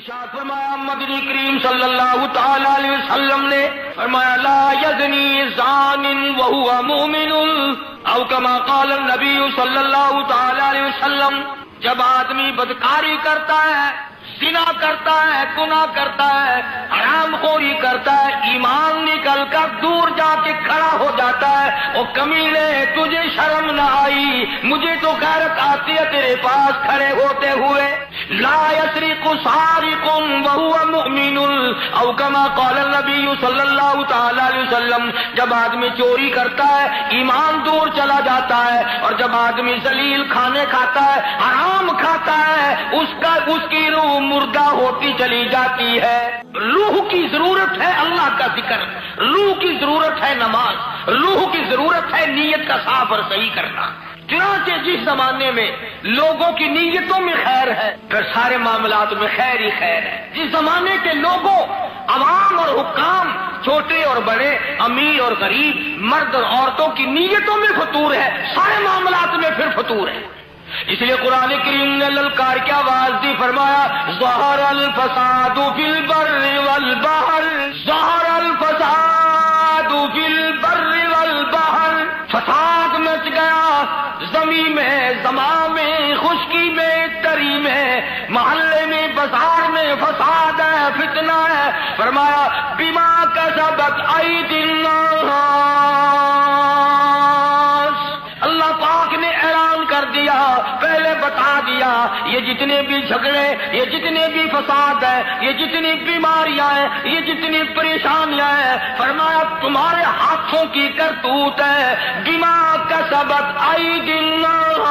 ارشاد فرمایا مدنی کریم صلی اللہ تعالی علیہ وسلم نے فرمایا لا یزنی زان وہو مؤمن او کما قال النبی صلی اللہ تعالی علیہ وسلم، جب آدمی بدکاری کرتا ہے، زنا کرتا ہے، گناہ کرتا ہے، حرام خوری کرتا ہے، ایمان نکل کر دور جا کے کھڑا ہو جاتا ہے، او کمینے تجھے شرم نہ آئی، مجھے تو غیرت آتی ہے تیرے پاس کھڑے ہوتے ہوئے، لا یسرق سارق وہو مؤمن او کما قال النبی صلی اللہ تعالی علیہ وسلم، جب آدمی چوری کرتا ہے ایمان دور چلا جاتا ہے، اور جب آدمی ذلیل کھانے کھاتا ہے، حرام کھاتا ہے، اس کی روح مردہ ہوتی چلی جاتی ہے۔ روح کی ضرورت ہے اللہ کا ذکر، روح کی ضرورت ہے نماز، روح کی ضرورت ہے نیت کا صاف اور صحیح کرنا۔ چنانچہ جس زمانے میں لوگوں کی نیتوں میں خیر ہے پھر سارے معاملات میں خیر ہی خیر ہے۔ جس زمانے کے لوگوں، عوام اور حکام، چھوٹے اور بڑے، امیر اور غریب، مرد اور عورتوں کی نیتوں میں فطور ہے، سارے معاملات میں پھر فطور ہے۔ اس لیے قرآن کریم نے للکار کی آواز دی، فرمایا ظہر الفساد فی البر والبحر، ظہر الفساد فی البر والبحر، فساد مچ گیا زمین میں، زماں میں، خشکی میں، تری میں، محلے میں، بازار میں فساد ہے، فتنہ ہے۔ فرمایا بما کسبت ایدی الناس، اللہ پاک نے اعلان کر دیا، پہلے بتا دیا، یہ جتنے بھی جھگڑے، یہ جتنے بھی فساد ہے، یہ جتنی بیماریاں ہیں، یہ جتنی پریشانیاں ہیں، فرمایا تمہارے ہاتھوں کی کرتوت ہے، بما کسبت ایدی الناس۔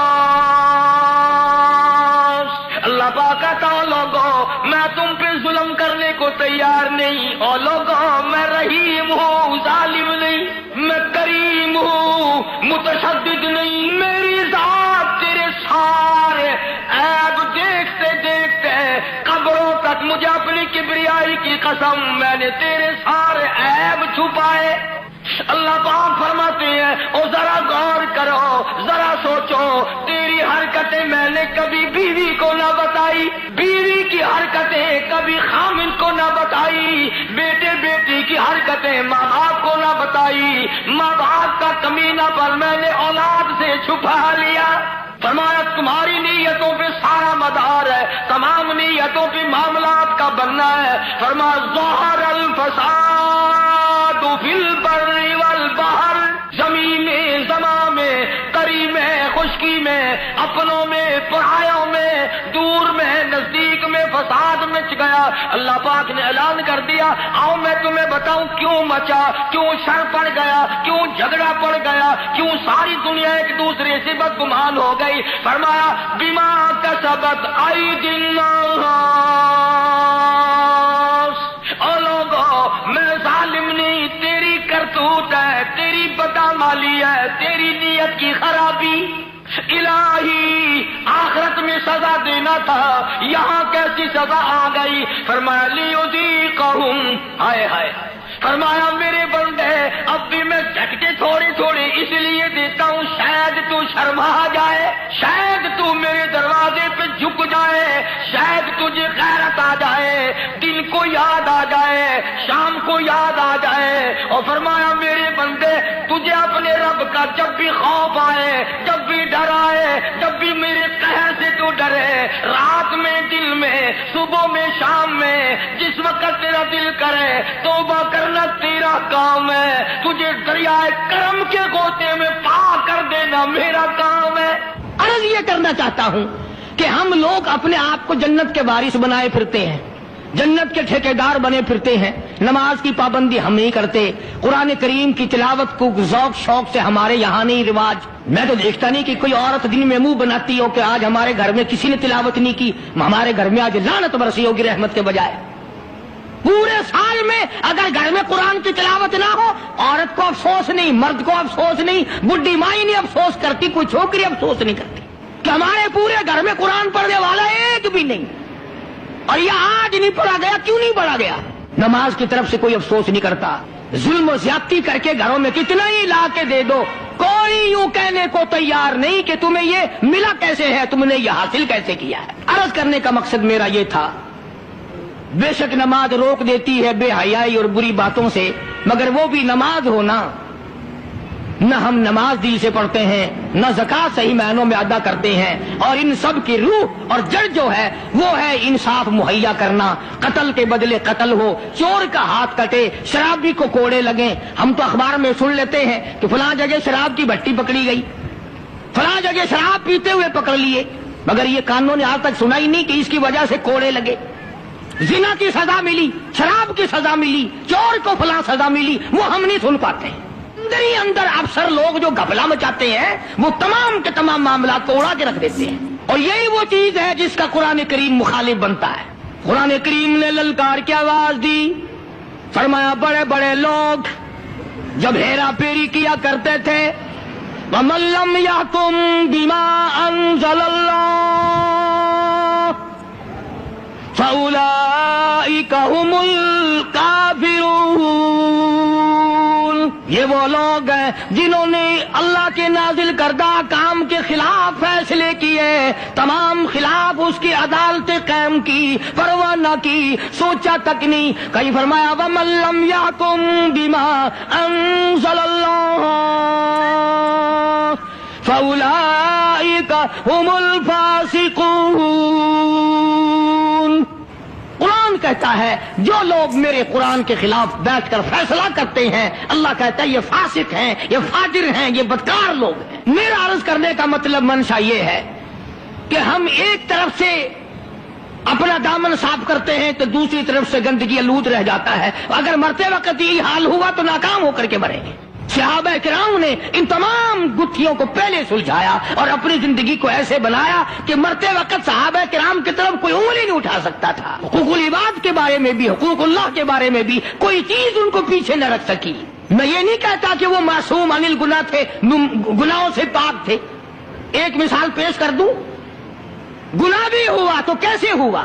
اللہ پاک کہتا ہے لوگوں میں تم پہ ظلم کرنے کو تیار نہیں، اور لوگوں میں رحیم ہوں، ظالم نہیں، میں کریم ہوں، متشدد نہیں، میری ذات تیرے سارے عیب دیکھتے دیکھتے قبروں تک، مجھے اپنی کبریائی کی قسم میں نے تیرے سارے عیب چھپائے۔ اللہ پاک فرماتے ہیں او ذرا غور کرو، ذرا سوچو، تیری حرکتیں میں نے کبھی بیوی کو نہ بتائی، بیوی کی حرکتیں کبھی خامن کو نہ بتائی، بیٹے بیٹی کی حرکتیں ماں باپ کو نہ بتائی، ماں باپ کا کمینہ پر میں نے اولاد سے چھپا لیا۔ فرمایا تمہاری نیتوں پہ سارا مدار ہے، تمام نیتوں پہ معاملات کا بننا ہے۔ فرمایا ظہر الفساد فی البر والبحر، زمین میں، زماں میں، قریب میں، خشکی میں، اپنوں میں، پرایوں میں، دور میں، نزدیک میں فساد مچ گیا۔ اللہ پاک نے اعلان کر دیا آؤ میں تمہیں بتاؤں کیوں مچا، کیوں شر پڑ گیا، کیوں جھگڑا پڑ گیا، کیوں ساری دنیا ایک دوسرے سے بدگمان ہو گئی۔ فرمایا بما کسبت ایدی الناس، اور لوگوں میں ظالم نہیں، تیری کرتوت ہے، تیری بدعمالی ہے، تیری نیت کی خرابی۔ الہی آخرت میں سزا دینا تھا، یہاں کیسی سزا آ گئی؟ فرمایا لیذیقہم، ہائے ہائے، فرمایا میرے بندے اب بھی میں جھٹکے تھوڑے تھوڑے اس لیے دیتا ہوں شاید تو شرما جائے، شاید تو میرے دروازے پہ جھک جائے، شاید تجھے غیرت آ جائے، دن کو یاد آ جائے، شام کو یاد آ جائے۔ اور فرمایا میرے بندے تجھے اپنے رب کا جب بھی خوف آئے، جب بھی ڈر آئے، جب بھی میرے قہر سے تو ڈرے، رات میں، دل میں، صبح میں، شام میں، جس وقت تیرا دل کرے توبہ کرنا تیرا کام ہے، تجھے دریائے کرم کے گوتے میں پا کر دینا میرا کام ہے۔ عرض یہ کرنا چاہتا ہوں کہ ہم لوگ اپنے آپ کو جنت کے وارث بنائے پھرتے ہیں، جنت کے ٹھیکیدار بنے پھرتے ہیں، نماز کی پابندی ہم نہیں کرتے، قرآن کریم کی تلاوت کو ذوق شوق سے ہمارے یہاں نہیں رواج۔ میں تو دیکھتا نہیں کہ کوئی عورت دن میں منہ بناتی ہو کہ آج ہمارے گھر میں کسی نے تلاوت نہیں کی، ہمارے گھر میں آج لعنت برسی ہوگی رحمت کے بجائے۔ پورے سال میں اگر گھر میں قرآن کی تلاوت نہ ہو، عورت کو افسوس نہیں، مرد کو افسوس نہیں، بڈھی مائی نہیں افسوس کرتی، کوئی چھوکری افسوس نہیں کرتی کہ ہمارے پورے گھر میں قرآن پڑھنے والا ایک بھی نہیں، اور یہ آج نہیں پڑھا گیا، کیوں نہیں پڑھا گیا؟ نماز کی طرف سے کوئی افسوس نہیں کرتا۔ ظلم و زیادتی کر کے گھروں میں کتنا ہی لا کے دے دو، کوئی یوں کہنے کو تیار نہیں کہ تمہیں یہ ملا کیسے ہے، تم نے یہ حاصل کیسے کیا ہے۔ عرض کرنے کا مقصد میرا یہ تھا بے شک نماز روک دیتی ہے بے حیائی اور بری باتوں سے، مگر وہ بھی نماز ہونا، نہ ہم نماز دل سے پڑھتے ہیں، نہ زکات صحیح معنوں میں ادا کرتے ہیں، اور ان سب کی روح اور جڑ جو ہے وہ ہے انصاف مہیا کرنا، قتل کے بدلے قتل ہو، چور کا ہاتھ کٹے، شرابی کو کوڑے لگیں۔ ہم تو اخبار میں سن لیتے ہیں کہ فلاں جگہ شراب کی بھٹی پکڑی گئی، فلاں جگہ شراب پیتے ہوئے پکڑ لیے، مگر یہ قانون نے آج تک سنا ہی نہیں کہ اس کی وجہ سے کوڑے لگے۔ زنا کی سزا ملی، شراب کی سزا ملی، چور کو فلاں سزا ملی، وہ ہم نہیں سن پاتے ہیں۔ اندر ہی اندر افسر لوگ جو گھپلا مچاتے ہیں وہ تمام کے تمام معاملات کو اڑا کے رکھ دیتے ہیں، اور یہی وہ چیز ہے جس کا قرآن کریم مخالف بنتا ہے۔ قرآن کریم نے للکار کی آواز دی، فرمایا بڑے بڑے لوگ جب ہیرا پھیری کیا کرتے تھے، وَمَن لَّمْ يَحْكُم بِمَا أَنزَلَ اللَّهُ فَأُولَٰئِكَ هُمُ الْكَافِرُونَ۔ یہ وہ لوگ ہیں جنہوں نے اللہ کے نازل کردہ کام کے خلاف فیصلے کیے، تمام خلاف اس کی عدالتیں قائم کی، پرواہ نہ کی، سوچا تک نہیں۔ کہیں فرمایا وَمَن لَّمْ يَحْكُم بِمَا أَنزَلَ اللَّهُ فَأُولَٰئِكَ هُمُ الْفَاسِقُونَ۔ قرآن کہتا ہے جو لوگ میرے قرآن کے خلاف بیٹھ کر فیصلہ کرتے ہیں، اللہ کہتا ہے یہ فاسق ہیں، یہ فاجر ہیں، یہ بدکار لوگ ہیں۔ میرا عرض کرنے کا مطلب منشا یہ ہے کہ ہم ایک طرف سے اپنا دامن صاف کرتے ہیں تو دوسری طرف سے گندگی آلود رہ جاتا ہے۔ اگر مرتے وقت یہ حال ہوا تو ناکام ہو کر کے مریں گے۔ صحابہ کرام نے ان تمام گتھیوں کو پہلے سلجھایا اور اپنی زندگی کو ایسے بنایا کہ مرتے وقت صحابہ کرام کی طرف کوئی انگلی نہیں اٹھا سکتا تھا۔ حقوق العباد کے بارے میں بھی، حقوق اللہ کے بارے میں بھی کوئی چیز ان کو پیچھے نہ رکھ سکی۔ میں یہ نہیں کہتا کہ وہ معصوم عن الگناہ تھے، گناہوں سے پاک تھے۔ ایک مثال پیش کر دوں، گناہ بھی ہوا تو کیسے ہوا؟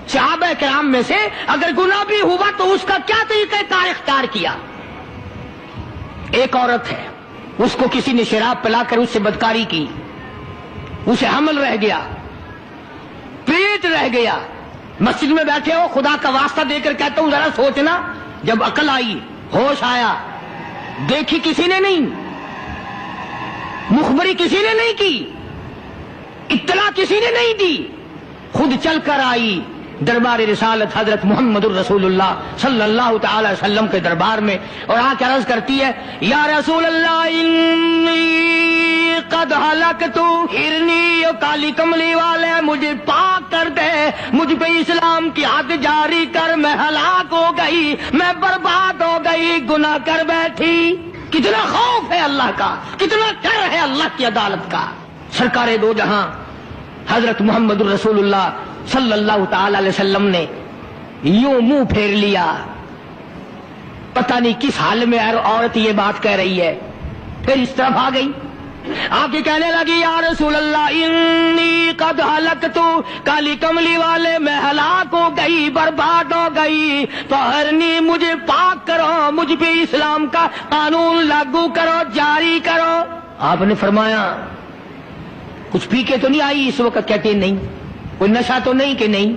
صحابہ کرام میں سے اگر گناہ بھی ہوا تو اس کا کیا طریقہ کار اختیار کیا؟ ایک عورت ہے، اس کو کسی نے شراب پلا کر اس سے بدکاری کی، اسے حمل رہ گیا، پیٹ رہ گیا۔ مسجد میں بیٹھے ہو، خدا کا واسطہ دے کر کہتا ہوں ذرا سوچنا، جب عقل آئی، ہوش آیا، دیکھی کسی نے نہیں، مخبری کسی نے نہیں کی، اطلاع کسی نے نہیں دی، خود چل کر آئی دربار رسالت حضرت محمد الرسول اللہ صلی اللہ تعالی وسلم کے دربار میں، اور آ کے عرض کرتی ہے یا رسول اللہ انی قد ہلکت، ہرنی کالی کملی والے مجھے پاک کر دے، مجھ پہ اسلام کی حد جاری کر، میں ہلاک ہو گئی، میں برباد ہو گئی، گناہ کر بیٹھی۔ کتنا خوف ہے اللہ کا، کتنا ڈر ہے اللہ کی عدالت کا۔ سرکار دو جہاں حضرت محمد الرسول اللہ صلی اللہ تعالی علیہ وسلم نے یوں منہ پھیر لیا، پتہ نہیں کس حال میں عورت یہ بات کہہ رہی ہے، پھر اس طرف آ گئی، آپ کے کہنے لگی یا رسول اللہ انی قد ہلکت، کالی کملی والے میں ہلاک ہو گئی، برباد ہو گئی، طہرنی مجھے پاک کرو، مجھ پہ اسلام کا قانون لاگو کرو، جاری کرو۔ آپ نے فرمایا کچھ پی کے تو نہیں آئی اس وقت؟ کہتے ہیں نہیں۔ کوئی نشہ تو نہیں؟ کہ نہیں۔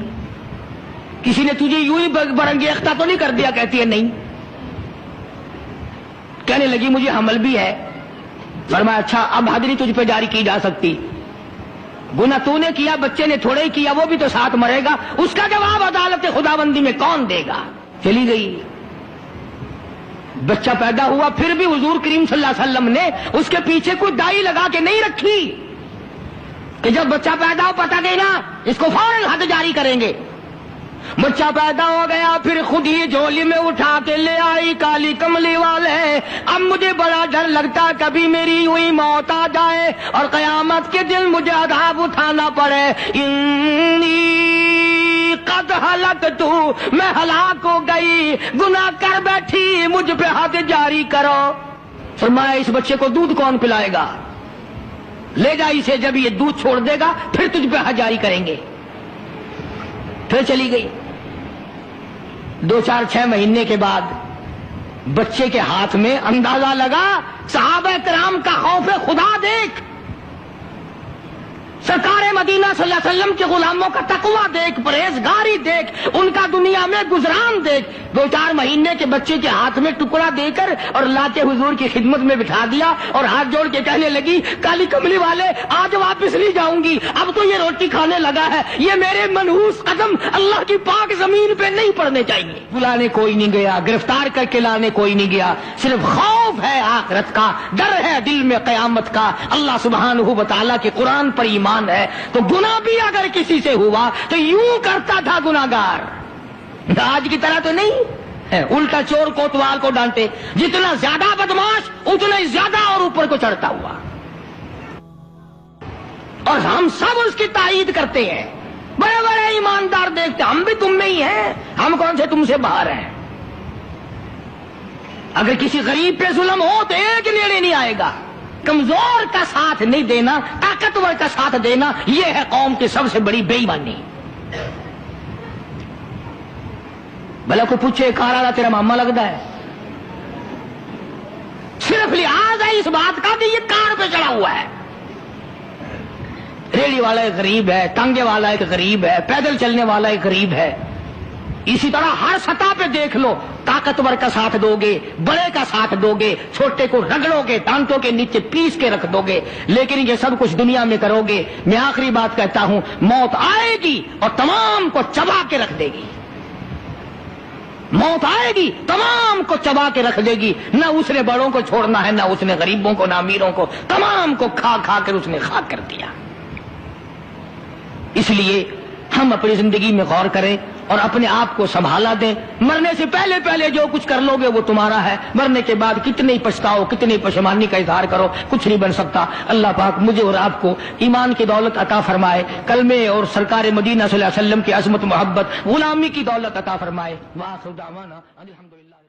کسی نے تجھے یوں ہی برنگیختہ تو نہیں کر دیا؟ کہتی ہے نہیں۔ کہنے لگی مجھے حمل بھی ہے۔ فرمایا اچھا اب حد نہیں تجھ پہ جاری کی جا سکتی، گناہ تو نے کیا، بچے نے تھوڑے ہی کیا، وہ بھی تو ساتھ مرے گا، اس کا جواب عدالت خداوندی میں کون دے گا؟ چلی گئی، بچہ پیدا ہوا، پھر بھی حضور کریم صلی اللہ علیہ وسلم نے اس کے پیچھے کوئی دائی لگا کے نہیں رکھی کہ جب بچہ پیدا ہو پتہ گئی نا اس کو فوراً حد جاری کریں گے۔ بچہ پیدا ہو گیا، پھر خود ہی جھولی میں اٹھا کے لے آئی کالی کملی والے۔ اب مجھے بڑا ڈر لگتا کبھی میری ہوئی موت آ جائے اور قیامت کے دن مجھے عذاب اٹھانا پڑے۔ انی قد ہلکت، میں ہلاک ہو گئی، گناہ کر بیٹھی، مجھ پہ حد جاری کرو۔ فرمایا اس بچے کو دودھ کون پلائے گا؟ لے جا اسے، جب یہ دودھ چھوڑ دے گا پھر تجھ پہ حد جاری کریں گے۔ پھر چلی گئی، 2-4-6 مہینے کے بعد بچے کے ہاتھ میں اندازہ لگا، صحابہ کرام کا خوف خدا دیکھ، سرکار مدینہ صلی اللہ علیہ وسلم کے غلاموں کا تقویٰ دیکھ، پرہیزگاری دیکھ، ان کا دنیا میں گزران دیکھ، 2-4 مہینے کے بچے کے ہاتھ میں ٹکڑا دے کر اور لا کے حضور کی خدمت میں بٹھا دیا اور ہاتھ جوڑ کے کہنے لگی کالی کملی والے آج واپس نہیں جاؤں گی، اب تو یہ روٹی کھانے لگا ہے، یہ میرے منحوس قدم اللہ کی پاک زمین پہ نہیں پڑنے چاہیے۔ بلانے کوئی نہیں گیا، گرفتار کر کے لانے کوئی نہیں گیا، صرف خوف ہے آخرت کا، ڈر ہے دل میں قیامت کا، اللہ سبحانہ و تعالیٰ کے قرآن پر ایمان ہے۔ تو گناہ بھی اگر کسی سے ہوا تو یوں کرتا تھا گناہگار، آج کی طرح تو نہیں ہے، الٹا چور کوتوال کو ڈانٹے، جتنا زیادہ بدماش اتنا ہی زیادہ اور اوپر کو چڑھتا ہوا، اور ہم سب اس کی تائید کرتے ہیں، بڑے بڑے ایماندار دیکھتے ہم بھی تم میں ہی ہیں، ہم کون سے تم سے باہر ہیں۔ اگر کسی غریب پہ ظلم ہو تو ایک لینے نہیں آئے گا، کمزور کا ساتھ نہیں دینا، طاقتور کا ساتھ دینا، یہ ہے قوم کی سب سے بڑی بے ایمانی۔ بھلا کو پوچھے کار والا تیرا ماما لگتا ہے، صرف لحاظ ہے اس بات کا کہ یہ کار پہ چڑھا ہوا ہے۔ ریڑھی والا ایک غریب ہے، ٹانگے والا ایک غریب ہے، پیدل چلنے والا ایک غریب ہے۔ اسی طرح ہر سطح پہ دیکھ لو، طاقتور کا ساتھ دو گے، بڑے کا ساتھ دو گے، چھوٹے کو رگڑو گے، ٹانٹوں کے نیچے پیس کے رکھ دو گے، لیکن یہ سب کچھ دنیا میں کرو گے، میں آخری بات کہتا ہوں، موت آئے گی اور تمام کو چبا کے رکھ دے گی۔ موت آئے گی تمام کو چبا کے رکھ دے گی، نہ اس نے بڑوں کو چھوڑنا ہے، نہ اس نے غریبوں کو، نہ امیروں کو، تمام کو کھا کھا کر اس نے خاک کر دیا۔ اس لیے ہم اپنی زندگی میں غور کریں اور اپنے آپ کو سنبھالا دیں۔ مرنے سے پہلے پہلے جو کچھ کر لو گے وہ تمہارا ہے، مرنے کے بعد کتنے ہی پچھتاؤ، کتنی پشیمانی کا اظہار کرو، کچھ نہیں بن سکتا۔ اللہ پاک مجھے اور آپ کو ایمان کی دولت عطا فرمائے، کلمے اور سرکار مدینہ صلی اللہ علیہ وسلم کی عظمت محبت غلامی کی دولت عطا فرمائے۔ وآخر دعوانا الحمدللہ۔